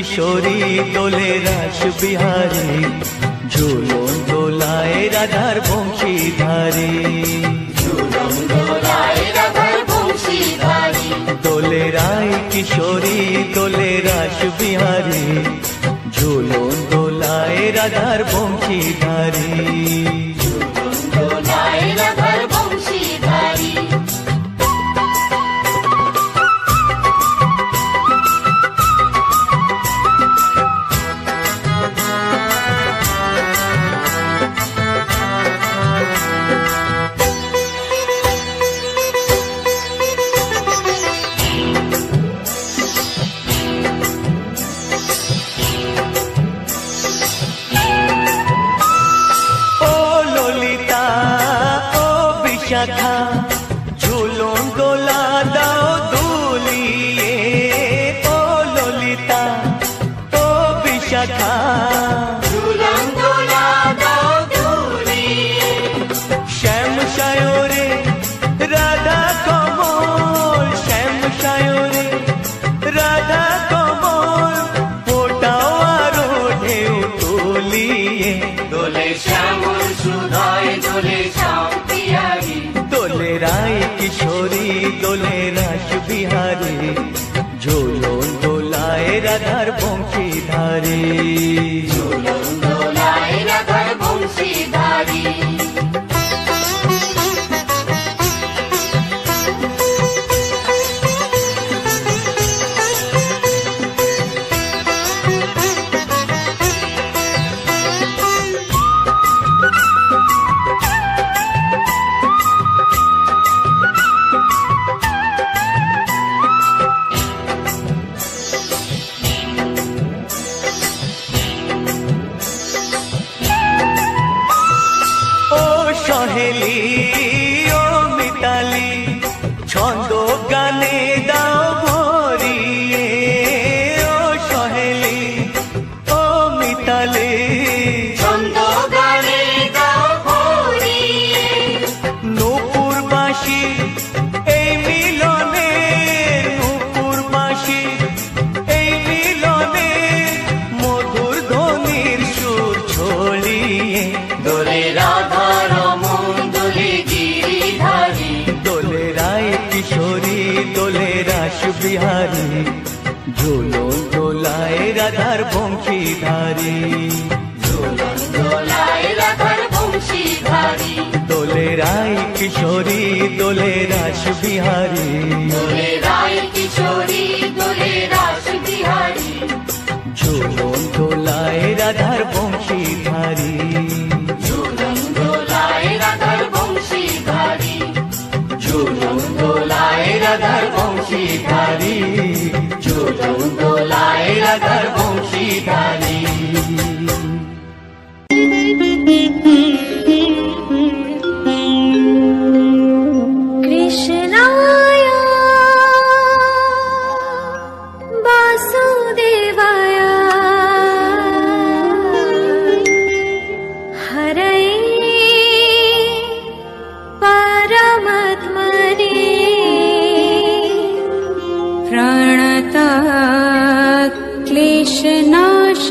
किशोरी दोले रास बिहारी, झूलन दोलाए राधार बंशीधारी। झूलन दोलाए राधार बंशीधारी, दोले राय किशोरी दोले रास बिहारी, झूलन दोलाए राधार बंशीधारी। झूलन दोलाए राधार बंशीधारी। झूलन दोला दाओ दुलिए, ओ ललिता ओ विशाखा। झूलन दोला दाओ दुलिए, श्याम सायोरे राधा कमल, श्याम सायोरे राधा कमल, फोटाओ आरो ढेउ तुलिए। दोले श्यामल सुधाए दोले श्याम पियारी, दोले राय किशोरी दोले रास बिहारी, झूलन दोलाए राधार बंशीधारी। झूलन दोलाए राधार बंशीधारी। सहेली ओ मिताली छंद गाने दाओ भरिए, ओ सहेली ओ मिताली छंद गाने दाओ भरिए। नूपुरबासी এই মিলনে, নূপুরবাসী এই মিলনে, মধুর ধ্বনির সুর ছড়িয়ে। दोले राधा रमन दोले गिरिधारी, दोले राय किशोरी दोले रास बिहारी, झूलन दोलाए राधार बंशीधारी। झूलन दोलाए राधार बंशीधारी। दोले राय किशोरी दोले रास बिहारी, दोले राय किशोरी दोले रास बिहारी, झूलन दोलाए राधार बंशीधारी। झूलन दोलाए राधार बंशीधारी। झूलन दोलाए राधार बंशीधारी। झूलन दोलाए राधार बंशीधारी। कृष्णाय वासुदेवाय हरये परमात्मने प्रणतः क्लेशनाशाय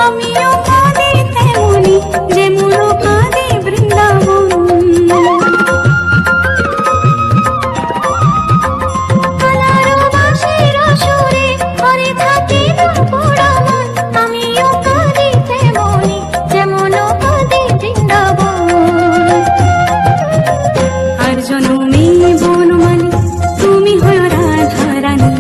আমিও কাঁদি তেমনি যেমন কাঁদে বৃন্দাবন। কালারো বাঁশির সুরে হরে থাকে পোড়া মন, আমিও কাঁদি তেমনি যেমন কাঁদে বৃন্দাবন। আর জনমে বনমালী তুমি হয় রাধা রানী,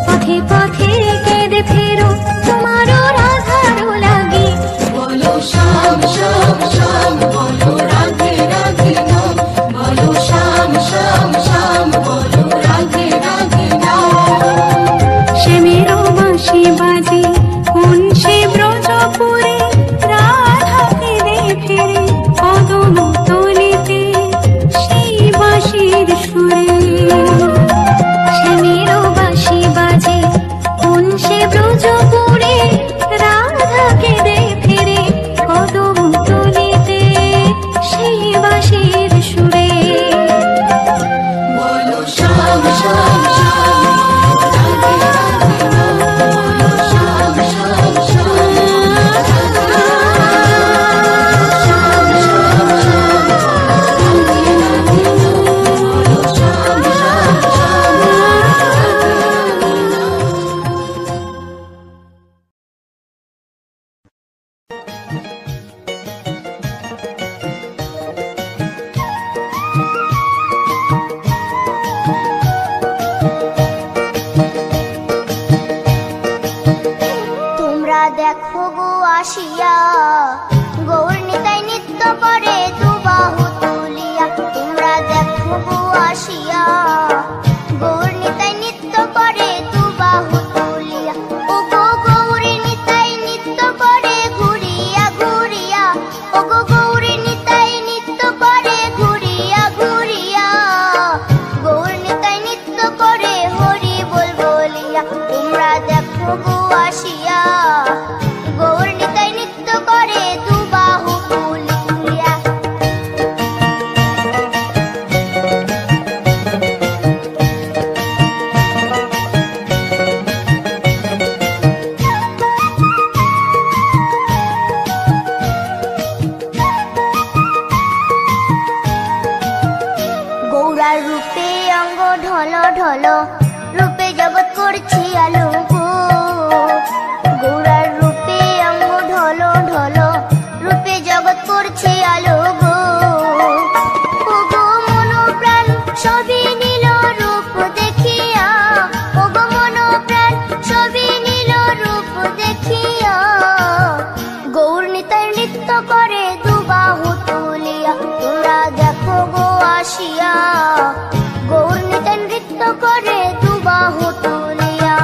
পথে পথে কেঁদে ফেরো তোমারও রাধারও লাগি। বলো শ্যাম শ্যাম শ্যাম, বলো রাধে রাধে নাম, বলো শ্যাম শ্যাম শ্যাম, বলো রাধে রাধে নাম। শ্যামেরও বাঁশি বাজে কোন সে ব্রজপুরে, রাধা কেঁদে ফেরে কদম তলিতে সেই বাঁশির সুরে। শ্যামেরও বাঁশি বাজে কোন সে ব্রজপুরে, রাধা কেঁদে ফেরে কদম তলিতে সেই বাঁশির সুরে। বলো শ্যাম শ্যাম শ্যাম, রাধে রাধে নাম, বলো শ্যাম শ্যাম শ্যাম, রাধে রাধে নাম। শ্যাম শ্যাম শ্যাম, রাধে রাধে নাম, বলো শ্যাম শ্যাম শ্যাম, রাধে রাধে নাম। তোমরা দেখো গো আসিয়া, গৌর নিতাই নৃত্য করে দুবাহু তুলিয়া। তোমরা দেখো গো আসিয়া, গৌর নিতাই নৃত্য করে দুবাহু তুলিয়া। ও গো গৌরী নিতাই নৃত্য করে ঘুরিয়া ঘুরিয়া, ও গো গৌরী নিতাই নৃত্য করে ঘুরিয়া ঘুরিয়া। গৌর নিতাই নৃত্য করে হরি বল বলিয়া। তোমরা দেখো গো আসিয়া, গৌর নিতাই নৃত্য করে দুবাহু তুলিয়া। গৌরার রূপে অঙ্গ ঢল ঢল, রূপে জগৎ করছি আলো গো। গৌরার রূপে অঙ্গ ঢল ঢল, রূপে জগৎ করছি আলো গো। ও গো মন প্রাণ সবই নীল রূপ দেখিয়া, ও গো মন প্রাণ সবই নীল রূপ দেখিয়া। গৌর নিতাই নৃত্য করে দুবাহু তুলিয়া। তোমরা দেখো গো আসিয়া, গৌর নিতাই নৃত্য করে দুবাহু তুলিয়া।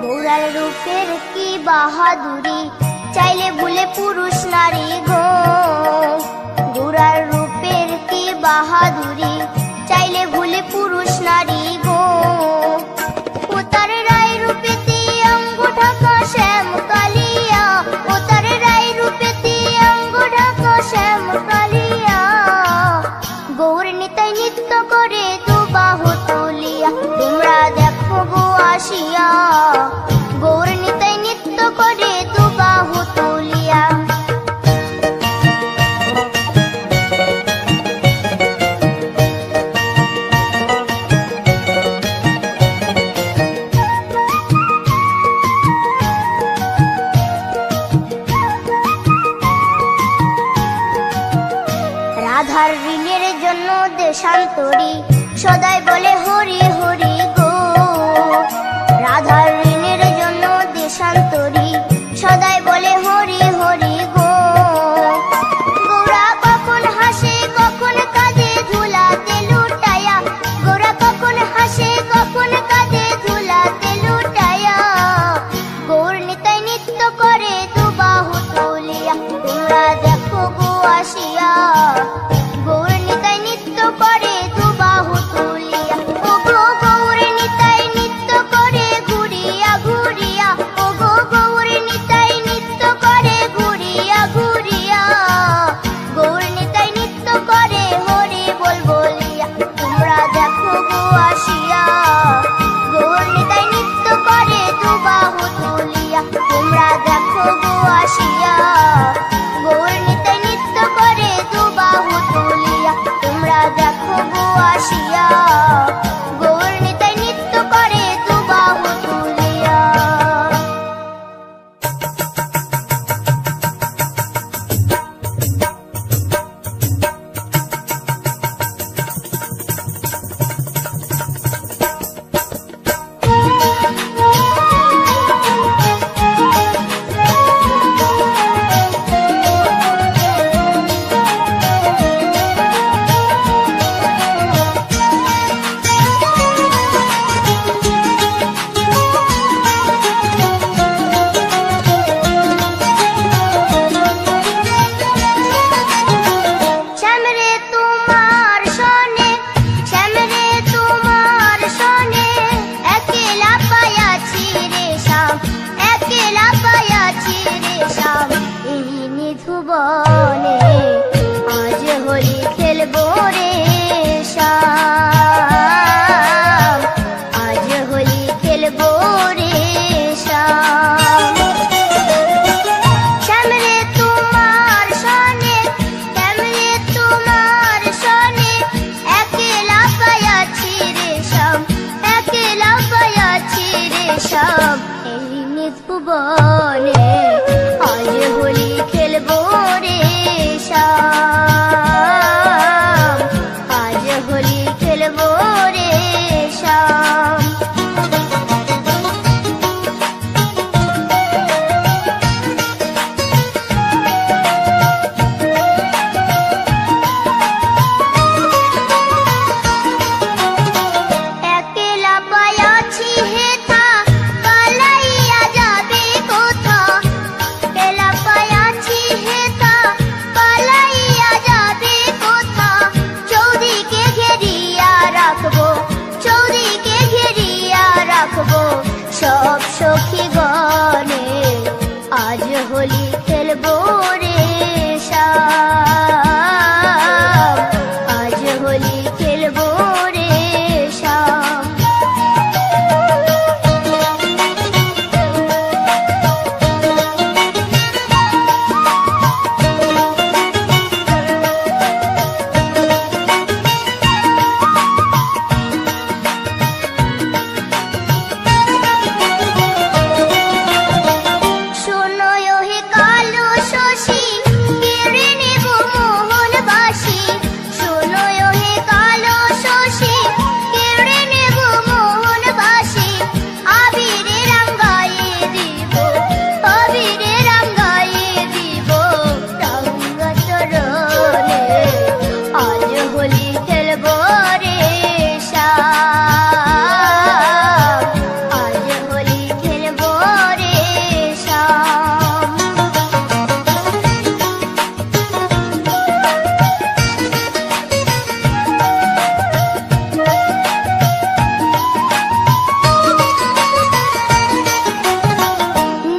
গৌরার রূপের কি বাহাদুরি, চাইলে ভুলে পুরুষ নারী গো। গৌরার রূপের কি বাহাদুরি, চাইলে ভুলে পুরুষ নারী গো। ও তার রায় রূপেতে অঙ্গ ঢাকা শ্যাম কালিয়া, ও তার রায় রূপেতে অঙ্গ ঢাকা শ্যাম কালিয়া। গৌর নিতাই নৃত্য করে দুবাহু তুলিয়া। তোমরা দেখো গো আসিয়া, গৌর নিতাই নৃত্য করে দুবাহু তুলিয়া। রাধার ঋণের জন্য দেশান্তরী সদাই বলে হরি হরি গো। রাধার ঋণের জন্য দেশান্তরী সদাই বলে হরি হরি গো। গৌরা কখন হাসে কখন কাঁদে ধুলাতে লুটায়া, গৌরা কখন হাসে কখন কাঁদে ধুলাতে লুটায়া। গৌর নিতাই নৃত্য করে দুবাহু তুলিয়া। তোমরা দেখো গো আসিয়া, গৌর নিতাই নৃত্য করে দুবাহু তুলিয়া। ও গো গৌর নিতাই নৃত্য করে ঘুরিয়া ঘুরিয়া, ও ভুবনে আজ হোলি খেলবো রে শ্যাম, আজ হোলি খেলবো রে শ্যাম। একলা পায়াছি হেথা পালাইয়া যাবে কোথা, একলা পায়াছি হেথা পালাইয়া যাবে কোথা। চৌদিকে ঘেরিয়া রাখবো, চৌদিকে ঘেরিয়া রাখবো সব সখী গণে আজ হোলি খেলবো রে শ্যাম, আজ হোলি খেলবো রে শ্যাম। শোনো হে কালো শশী কেড়ে নেব মোহন বাসি, শোনো হে কালো শশী কেড়ে নেব মোহন বাসি। আবিরে রাঙ্গায়ে দিব, আবিরে রাঙ্গায়ে দিব রাঙ্গা চরণে আজ হোলি খেলবো রে শ্যাম, আজ হোলি খেলবো রে শ্যাম।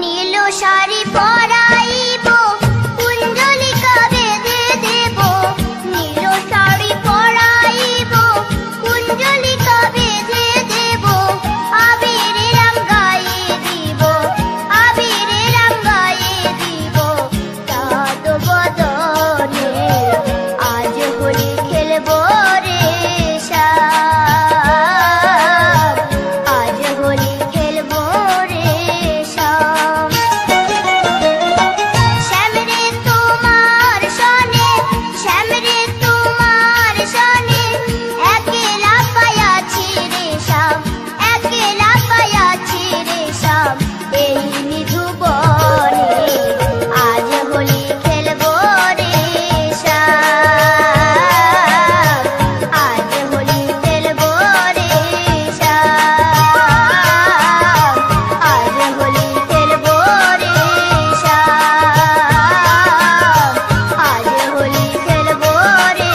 নীল শাড়ি পরাইব কুঞ্জলিকা বেঁধে দেব, নীল শাড়ি পরাইব কুঞ্জলিকা বেঁধে দেব। আবিরে রাঙ্গায়ে দিব, আবিরে রাঙ্গায়ে দিব চাঁদ বদনে আজ হোলি খেলবো রে শ্যাম, আজ হোলি খেলবো রে শ্যাম। শ্যামরে তোমার সনে, শ্যামরে তোমার সনে একলা পায়াছি রে শ্যাম, একলা পায়াছি রে শ্যাম। এই নিধু বনে আজ হোলি খেলবো রে শ্যাম, আজ হোলি খেলবো রে শ্যাম, আজ হোলি খেলবো রে শ্যাম, আজ হোলি খেলবো রে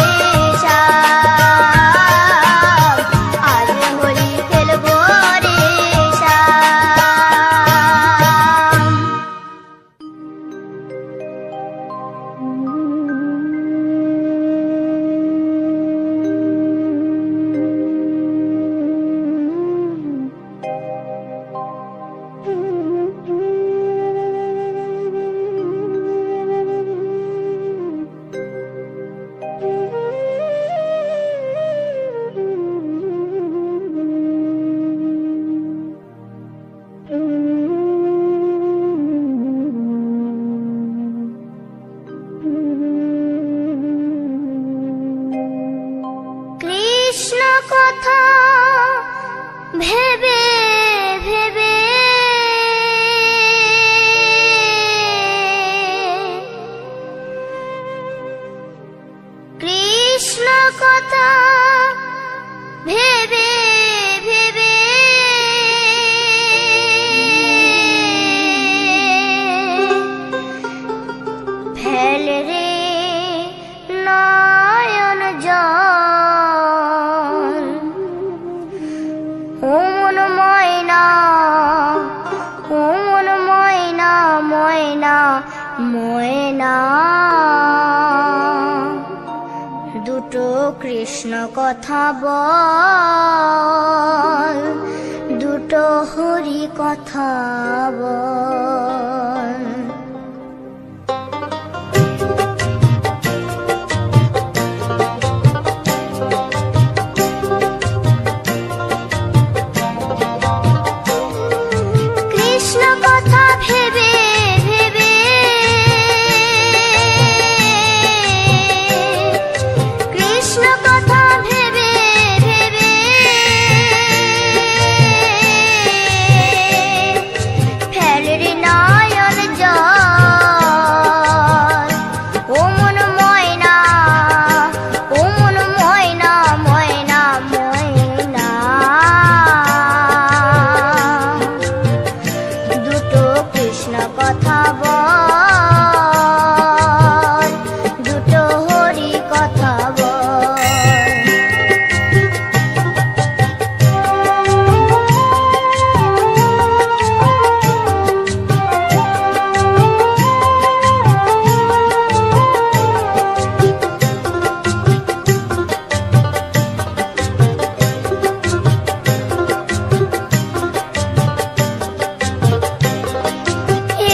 শ্যাম, আজ হোলি খেলবো রে শ্যাম। কৃষ্ণ কথা ভেবে ভেবে কৃষ্ণ কথা ভেবে ভেবে ফেল রে নয়ন জল। ও মন ময়না, ও মন ময়না, ময়না ময়না। দুটো কৃষ্ণ কথা বল, দুটো হরি কথা বল। কৃষ্ণ কথা কৃষ্ণ কথা বল, দুটো হরি কথা বল।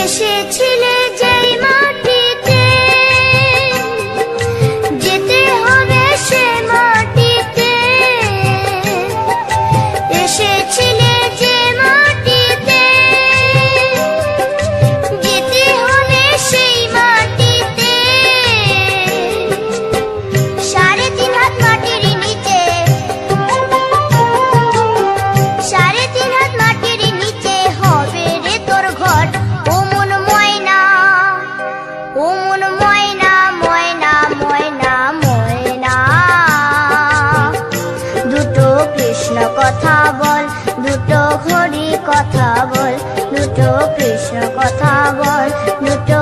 এসেছিলে যেই মাটিতে, যেতে হবে সে মাটিতে। এসেছিলে যে মাটিতে, যেতে হবে সেই মাটিতে। 3.5 হাত মাটির নিচে, 3.5 হাত মাটির নিচে হবে রে তোর ঘর। ও মন ময়না, ও মন ময়না, ময়না ময়না ময়না, দুটো কৃষ্ণ কথা বল, দুটো হরি কথা বল, দুটো কৃষ্ণ কথা বল, দুটো